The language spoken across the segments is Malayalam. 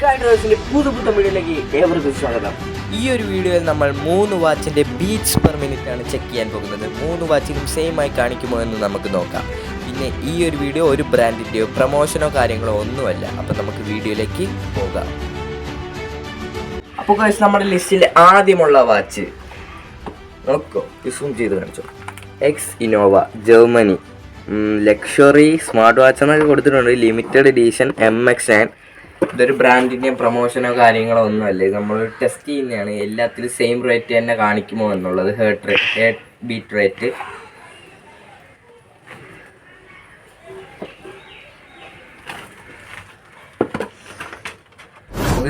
പുതു വീഡിയോയിലേക്ക് ഏവർക്കും സ്വാഗതം. ഈ ഒരു വീഡിയോയിൽ നമ്മൾ 3 വാച്ചിൻ്റെ ബീറ്റ്സ് പെർ മിനിറ്റ് ആണ് ചെക്ക് ചെയ്യാൻ പോകുന്നത്. 3 വാച്ചിലും സെയിം ആയി കാണിക്കുമോ എന്ന് നമുക്ക് നോക്കാം. പിന്നെ ഈ ഒരു വീഡിയോ ഒരു ബ്രാൻഡിൻ്റെയോ പ്രൊമോഷനോ കാര്യങ്ങളോ ഒന്നുമല്ല. അപ്പോൾ നമുക്ക് വീഡിയോയിലേക്ക് പോകാം. അപ്പോൾ ഗൈസ്, നമ്മുടെ ലിസ്റ്റിൽ ആദ്യമുള്ള വാച്ച് നോക്കോ, സൂം ചെയ്ത് കാണിച്ചോ. X Innova, Germany, luxury smart watch എന്നൊക്കെ കൊടുത്തിട്ടുണ്ട്. Limited edition MX9. ഇതൊരു ബ്രാൻഡിൻ്റെ പ്രൊമോഷനോ കാര്യങ്ങളോ ഒന്നുമല്ല. ഇത് നമ്മൾ ടെസ്റ്റ് ചെയ്യുന്നതാണ്. എല്ലാത്തിലും സെയിം റേറ്റ് തന്നെ കാണിക്കുമോ എന്നുള്ളത്. Heart beat rate.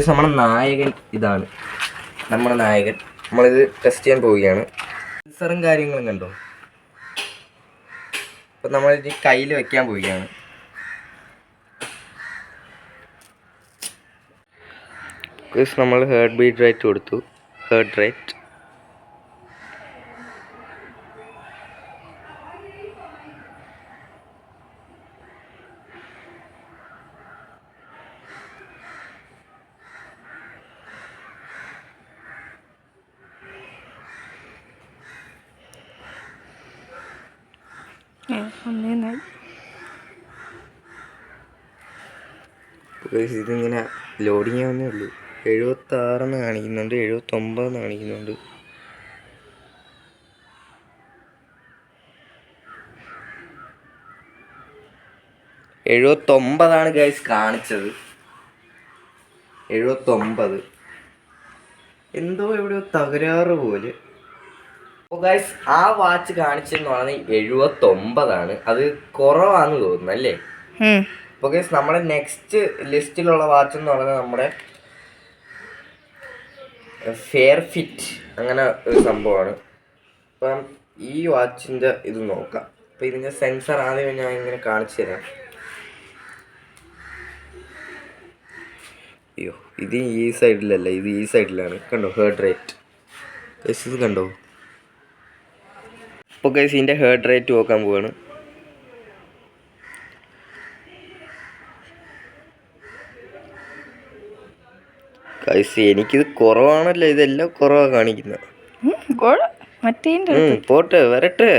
നമ്മുടെ നായകൻ ഇതാണ്. നമ്മുടെ നായകൻ. നമ്മളിത് ടെസ്റ്റ് ചെയ്യാൻ പോവുകയാണ്. സെൻസറും കാര്യങ്ങളും കണ്ടോ. അപ്പം നമ്മളിത് കയ്യിൽ വെക്കാൻ പോവുകയാണ്. നമ്മൾ ഹേർട്ട് ബീറ്റ് റേറ്റ് കൊടുത്തു. ഹേർട്ട് റേറ്റ് ഇതിങ്ങനെ ലോഡിങ് ആവുന്നേ ഉള്ളൂ. 76 കാണിക്കുന്നുണ്ട്, 79 കാണിക്കുന്നുണ്ട്. ആണ് ഗൈസ് കാണിച്ചത്. 79. എന്തോ എവിടെയോ തകരാറ് പോലെ. അപ്പോൾ ഗൈസ്, ആ വാച്ച് കാണിച്ചെന്ന് പറഞ്ഞാൽ 79. അത് കുറവാന്ന് തോന്നുന്നു അല്ലേ? അപ്പോൾ ഗൈസ്, നമ്മുടെ നെക്സ്റ്റ് ലിസ്റ്റിലുള്ള വാച്ച് എന്ന് പറഞ്ഞാൽ നമ്മുടെ ഫെയർ ഫിറ്റ് അങ്ങനെ ഒരു സംഭവമാണ്. അപ്പം ഈ വാച്ചിൻ്റെ ഇത് നോക്കാം. അപ്പം ഇതിൻ്റെ സെൻസർ ആദ്യം ഞാൻ ഇങ്ങനെ കാണിച്ചു തരാം. അയ്യോ, ഇത് ഈ സൈഡിലല്ല, ഇത് ഈ സൈഡിലാണ്. കണ്ടോ ഹേർട്ട് റേറ്റ്. ഗൈസ് ഇത് കണ്ടോ. അപ്പോൾ ഗൈസ്, ഇതിൻ്റെ ഹേർട്ട് റേറ്റ് നോക്കാൻ പോവാണ്. ഗൈസ്, എനിക്കിത് കുറവാണല്ലോ. ഇതെല്ലാം കുറവാണ് കാണിക്കുന്നത്. പോട്ടെ, വരട്ടെ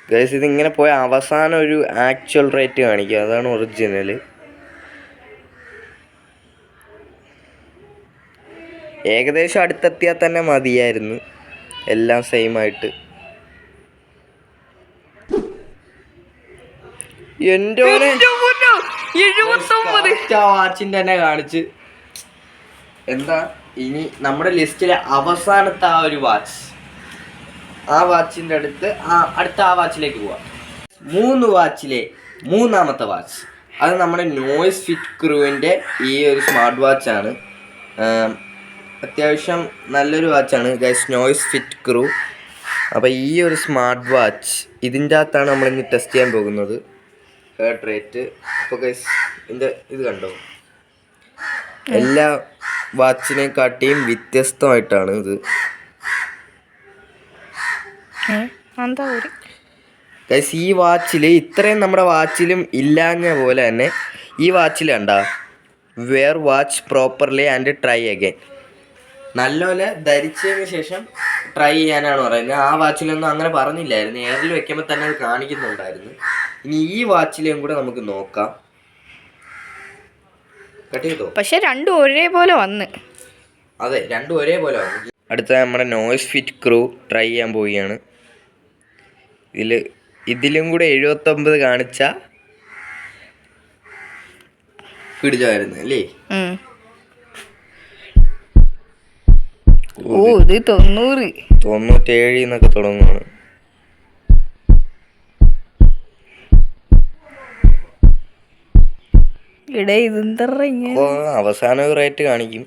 ഗൈസ്. ഇതിങ്ങനെ പോയ അവസാനം ഒരു ആക്ച്വൽ റേറ്റ് കാണിക്കുക. അതാണ് ഒറിജിനൽ. ഏകദേശം അടുത്തെത്തിയാൽ തന്നെ മതിയായിരുന്നു. എല്ലാം സെയിം ആയിട്ട്. എൻ്റെ വാച്ചിൻ്റെ തന്നെ കാണിച്ച് എന്താ. ഇനി നമ്മുടെ ലിസ്റ്റിലെ അവസാനത്തെ ആ ഒരു വാച്ച്, ആ വാച്ചിൻ്റെ അടുത്ത ആ വാച്ചിലേക്ക് പോവാം. 3 വാച്ചിലെ മൂന്നാമത്തെ വാച്ച്, അത് നമ്മുടെ നോയ്സ് ഫിറ്റ് ക്രൂവിൻ്റെ ഈ ഒരു സ്മാർട്ട് വാച്ചാണ്. അത്യാവശ്യം നല്ലൊരു വാച്ചാണ് ഗൈസ്, നോയ്സ് ഫിറ്റ് ക്രൂ. അപ്പോൾ ഈ ഒരു സ്മാർട്ട് വാച്ച് ഇതിൻ്റെ അകത്താണ് നമ്മളിന്ന് ടെസ്റ്റ് ചെയ്യാൻ പോകുന്നത്. Heart rate. അപ്പോൾ ഗൈസ്, ഇതിൻ്റെ ഇത് കണ്ടോ. എല്ലാ വാച്ചിനെക്കാട്ടിയും വ്യത്യസ്തമായിട്ടാണ് ഇത്. ഗൈസ്, ഈ വാച്ചിൽ ഇത്രയും നമ്മുടെ വാച്ചിലും ഇല്ലാഞ്ഞ പോലെ തന്നെ ഈ വാച്ചിൽ കണ്ടാ wear watch properly and try again. നല്ലപോലെ ധരിച്ചതിന് ശേഷം ട്രൈ ചെയ്യാനാണ് പറയുന്നത്. ആ വാച്ചിലൊന്നും അങ്ങനെ പറഞ്ഞില്ലായിരുന്നു. എയറിൽ വെക്കുമ്പോൾ തന്നെ അത് കാണിക്കുന്നുണ്ടായിരുന്നു. ഇനി ഈ വാച്ചിലേയും കൂടെ നമുക്ക് നോക്കാം. കട്ട് ചെയ്തോ. പക്ഷെ രണ്ടും ഒരേപോലെ വന്ന്. അതെ, രണ്ടും ഒരേപോലെ വന്നു. അടുത്ത നമ്മുടെ നോയ്സ് ഫിറ്റ് ക്രൂ ട്രൈ ചെയ്യാൻ പോവുകയാണ്. ഇതിലും കൂടെ 79 കാണിച്ച പിടിച്ചായിരുന്നു അല്ലേ? ഓ, ഇത് 97 എന്നൊക്കെ തുടങ്ങുവാണ്. അവസാന റേറ്റ് കാണിക്കും.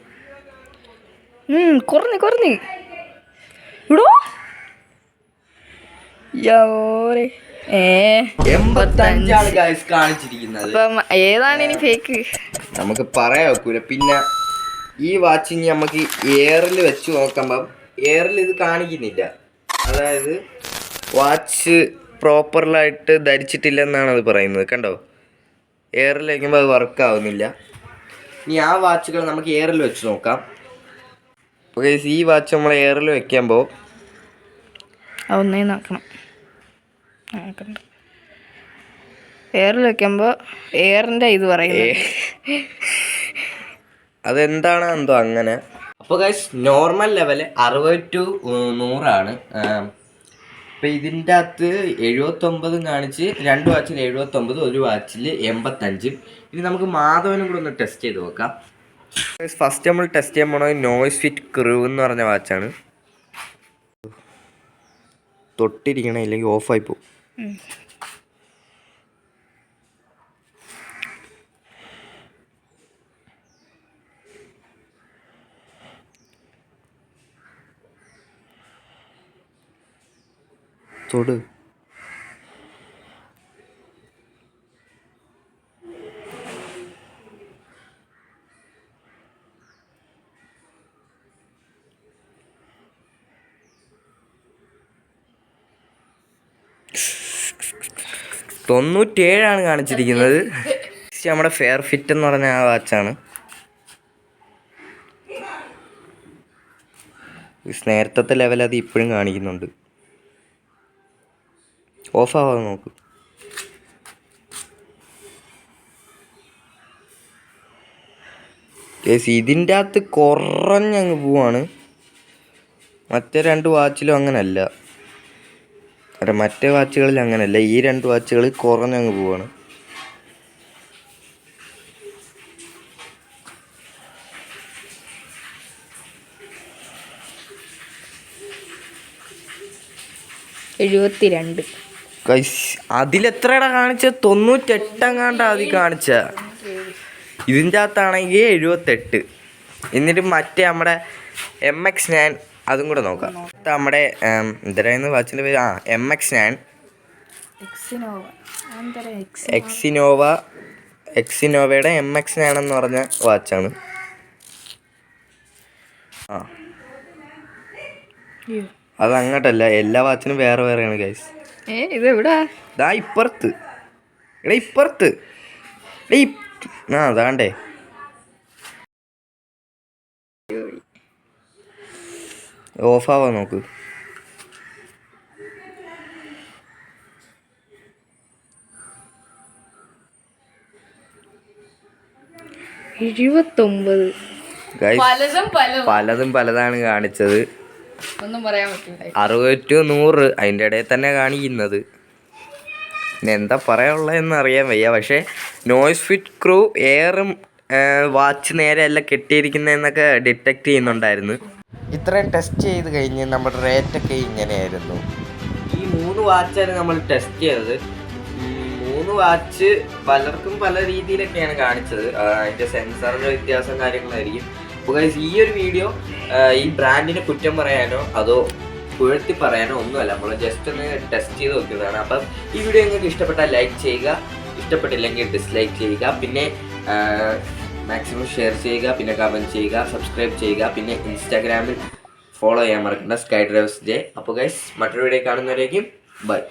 കുറഞ്ഞ് ഇടോ. 85 ഗൈസ് കാണിച്ചിരിക്കുന്നത്. ഏതാണ് ഇനി ഫേക്ക് നമുക്ക് പറയാൻ ഒക്കൂല. പിന്നെ ഈ വാച്ചിങ് നമുക്ക് എയറിൽ വെച്ച് നോക്കുമ്പം എയറിൽ ഇത് കാണിക്കുന്നില്ല. അതായത് വാച്ച് പ്രോപ്പറായിട്ട് ധരിച്ചിട്ടില്ലെന്നാണ് അത് പറയുന്നത്. കണ്ടോ, എയറിൽ വയ്ക്കുമ്പോൾ അത് വർക്കാവുന്നില്ല. ഇനി ആ വാച്ചുകൾ നമുക്ക് എയറിൽ വെച്ച് നോക്കാം. ഓക്കെ, ഈ വാച്ച് നമ്മൾ എയറിൽ വെക്കുമ്പോൾ ഒന്നേ നോക്കണം. എയറിൽ വെക്കുമ്പോൾ എയറിൻ്റെ ഇത് പറയുന്നത് അതെന്താണ് എന്തോ അങ്ങനെ. അപ്പോൾ ഗൈസ് നോർമൽ ലെവല് 60 to 100 അപ്പോൾ ഇതിൻ്റെ അകത്ത് 79 കാണിച്ച് 2 വാച്ചിൽ 79, ഒരു വാച്ചിൽ 85. ഇനി നമുക്ക് മാധവനും കൂടെ ഒന്ന് ടെസ്റ്റ് ചെയ്ത് നോക്കാം. ഫസ്റ്റ് നമ്മൾ ടെസ്റ്റ് ചെയ്യാൻ പോണത് നോയ്സ് ഫിറ്റ് ക്രൂ എന്ന് പറഞ്ഞ വാച്ചാണ്. തൊട്ടിരിക്കണം, ഇല്ലെങ്കിൽ ഓഫായി പോകും. തൊട്. തൊണ്ണൂറ്റേഴാണ് കാണിച്ചിരിക്കുന്നത്. നമ്മുടെ ഫെയർ ഫിറ്റ് എന്ന് പറഞ്ഞ ആ വാച്ചാണ്. നേരത്തെ ലെവൽ അത് ഇപ്പോഴും കാണിക്കുന്നുണ്ട്. ഓഫാവാതെ നോക്ക്. ഇതിൻ്റെ അകത്ത് കുറഞ്ഞങ്ങ് പോവാണ്. മറ്റേ 2 വാച്ചിലും അങ്ങനല്ല. മറ്റേ വാച്ചുകളിൽ അങ്ങനല്ല, ഈ 2 വാച്ചുകൾ കുറഞ്ഞങ്ങ് പോവാണ്. അതിലെത്രയുടെ കാണിച്ച? 98 എങ്ങാണ്ടാ അതി കാണിച്ച. ഇതിൻ്റെ അകത്താണെങ്കിൽ 78. എന്നിട്ട് മറ്റേ നമ്മുടെ MX9 അതും കൂടെ നോക്കാം. നമ്മുടെ എന്തരായിരുന്നു വാച്ചിൻ്റെ പേര്? MX9 എക്സിനോവയുടെ MX9 എന്ന് പറഞ്ഞ വാച്ചാണ്. അത് അങ്ങോട്ടല്ല, എല്ലാ വാച്ചിനും വേറെ വേറെയാണ് ഗൈസ്. ഇതാ ഇപ്പുറത്ത്, ഇപ്പുറത്ത് അതാണ്ടേ. ഓഫാവാ നോക്ക്. പലതും പലതാണ് കാണിച്ചത്. 60 to 100 അതിൻ്റെ ഇടയിൽ തന്നെ കാണിക്കുന്നത്. പിന്നെ എന്താ പറയാനുള്ളതെന്ന് അറിയാൻ വയ്യ. പക്ഷേ നോയ്സ് ഫിറ്റ് ക്രൂ എയറും വാച്ച് നേരെയല്ല കെട്ടിയിരിക്കുന്നതെന്നൊക്കെ ഡിറ്റക്റ്റ് ചെയ്യുന്നുണ്ടായിരുന്നു. ഇത്രയും ടെസ്റ്റ് ചെയ്ത് കഴിഞ്ഞ് നമ്മുടെ റേറ്റൊക്കെ ഇങ്ങനെയായിരുന്നു. ഈ 3 വാച്ചാണ് നമ്മൾ ടെസ്റ്റ് ചെയ്തത്. 3 വാച്ച് പലർക്കും പല രീതിയിലൊക്കെയാണ് കാണിച്ചത്. അതിൻ്റെ സെൻസറിൻ്റെ വ്യത്യാസം കാര്യങ്ങളായിരിക്കും. അപ്പോൾ ഗൈസ്, ഈ ഒരു വീഡിയോ ഈ ബ്രാൻഡിനെ കുറ്റം പറയാനോ അതോ പുഴത്തി പറയാനോ ഒന്നുമല്ല, നമ്മൾ ജസ്റ്റ് ഒന്ന് ടെസ്റ്റ് ചെയ്ത് നോക്കുന്നതാണ്. അപ്പം ഈ വീഡിയോ നിങ്ങൾക്ക് ഇഷ്ടപ്പെട്ടാൽ ലൈക്ക് ചെയ്യുക, ഇഷ്ടപ്പെട്ടില്ലെങ്കിൽ ഡിസ്ലൈക്ക് ചെയ്യുക, പിന്നെ മാക്സിമം ഷെയർ ചെയ്യുക, പിന്നെ കമൻറ്റ് ചെയ്യുക, സബ്സ്ക്രൈബ് ചെയ്യുക, പിന്നെ ഇൻസ്റ്റാഗ്രാമിൽ ഫോളോ ചെയ്യാൻ മറക്കണ്ട, സ്കൈ ഡ്രൈവേഴ്സ് ജെ. അപ്പോൾ ഗൈസ്, മറ്റൊരു വീഡിയോ കാണുന്നവരേക്കും ബൈ.